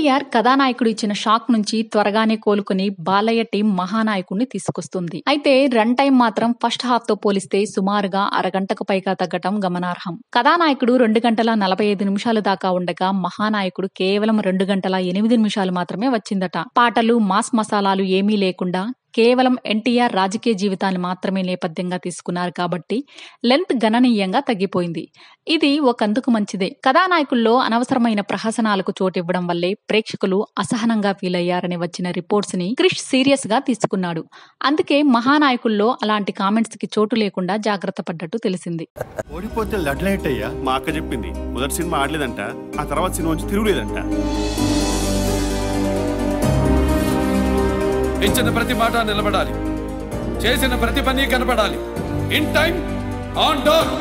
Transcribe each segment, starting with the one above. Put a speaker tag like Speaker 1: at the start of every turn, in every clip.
Speaker 1: ఎన్టీఆర్ కథానాయకుడు ఇచ్చిన షాక్ నుంచి త్వరగానే కోలుకుని బాలయ్య టీం మహానాయకుడిని తీసుకొస్తుంది. అయితే రన్ టైం మాత్రం ఫస్ట్ హాఫ్ తో పోలిస్తే సుమారుగా అరగంటకు పైగా తగ్గటం గమనార్హం. కథానాయకుడు 2 గంటల 45 నిమిషాలు దాకా ఉండగా మహానాయకుడు కేవలం 2 గంటల 8 నిమిషాలు మాత్రమే వచ్చిందట. పాటలు, మాస్ మసాలాలు ఏమీ లేకుండా కేవలం ఎన్టీఆర్ రాజకీయ జీవితాన్ని మాత్రమే నేపథ్యంగా తీసుకున్నారు కాబట్టి లెంత్ గణనీయంగా తగ్గిపోయింది. ఇది ఒకందుకు మంచిదే. కథానాయకుల్లో అనవసరమైన ప్రహసనాలకు చోటివ్వడం వల్లే ప్రేక్షకులు అసహనంగా ఫీల్ అయ్యారని వచ్చిన రిపోర్ట్స్ ని క్రిష్ సీరియస్ గా తీసుకున్నాడు. అందుకే మహానాయకుల్లో అలాంటి కామెంట్స్ కి చోటు లేకుండా జాగ్రత్త పడ్డట్టు తెలిసింది.
Speaker 2: ఓడిపోతే లడ్లైట్ అయ్యా మా అక్క చెప్పింది. మొదటి సినిమా ఆడలేదంట, ఆ తర్వాత సినిమా నుంచి తిరుగులేదంట.
Speaker 3: ఇచ్చిన ప్రతి మాట నిలబడాలి, చేసిన ప్రతి పని కనబడాలి. In time, on door.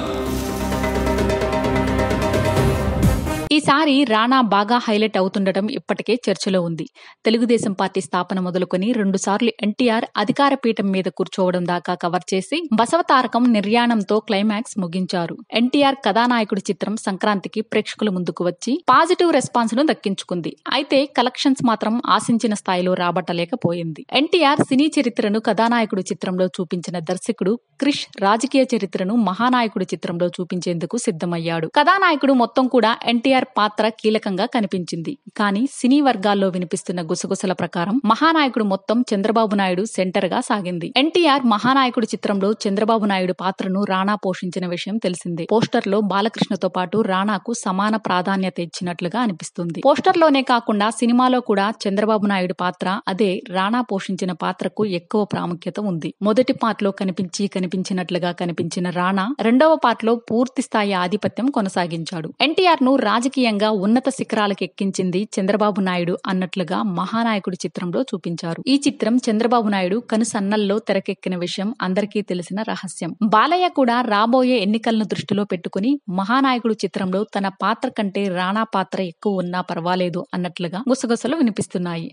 Speaker 1: ఈసారి రానా బాగా హైలైట్ అవుతుండటం ఇప్పటికే చర్చలో ఉంది. తెలుగుదేశం పార్టీ స్థాపన మొదలుకొని 2 సార్లు ఎన్టీఆర్ అధికార పీఠం మీద కూర్చోవడం దాకా కవర్ చేసి బసవతారకం నిర్యాణంతో క్లైమాక్స్ ముగించారు. ఎన్టీఆర్ కథానాయకుడి చిత్రం సంక్రాంతికి ప్రేక్షకుల ముందుకు వచ్చి పాజిటివ్ రెస్పాన్స్ ను దక్కించుకుంది. అయితే కలెక్షన్స్ మాత్రం ఆశించిన స్థాయిలో రాబట్టలేకపోయింది. ఎన్టీఆర్ సినీ చరిత్రను కథానాయకుడు చిత్రంలో చూపించిన దర్శకుడు క్రిష్ రాజకీయ చరిత్రను మహానాయకుడి చిత్రంలో చూపించేందుకు సిద్ధమయ్యాడు. కథానాయకుడు మొత్తం కూడా ఎన్టీఆర్ పాత్ర కీలకంగా కనిపించింది. కానీ సినీ వర్గాల్లో వినిపిస్తున్న గుసగుసల ప్రకారం మహానాయకుడు మొత్తం చంద్రబాబు నాయుడు సెంటర్ గా సాగింది. ఎన్టీఆర్ మహానాయకుడు చిత్రంలో చంద్రబాబు నాయుడు పాత్రను రానా పోషించిన విషయం తెలిసిందే. పోస్టర్ లో బాలకృష్ణతో పాటు రానాకు సమాన ప్రాధాన్యత ఇచ్చినట్లుగా అనిపిస్తుంది. పోస్టర్ లోనే కాకుండా సినిమాలో కూడా చంద్రబాబు నాయుడు పాత్ర, అదే రానా పోషించిన పాత్రకు ఎక్కువ ప్రాముఖ్యత ఉంది. మొదటి పార్ట్ లో కనిపించినట్లుగా కనిపించిన రానా రెండవ పార్ట్ లో పూర్తి స్థాయి ఆధిపత్యం కొనసాగించాడు. ఎన్టీఆర్ ను రాజకీయంగా ఉన్నత శిఖరాలకు ఎక్కించింది చంద్రబాబు నాయుడు అన్నట్లుగా మహానాయకుడి చిత్రంలో చూపించారు. ఈ చిత్రం చంద్రబాబు నాయుడు కనుసన్నల్లో తెరకెక్కిన విషయం అందరికీ తెలిసిన రహస్యం. బాలయ్య కూడా రాబోయే ఎన్నికలను దృష్టిలో పెట్టుకుని మహానాయకుడు చిత్రంలో తన పాత్ర కంటే రానా పాత్ర ఎక్కువ ఉన్నా పర్వాలేదు అన్నట్లుగా గుసగుసలు వినిపిస్తున్నాయి.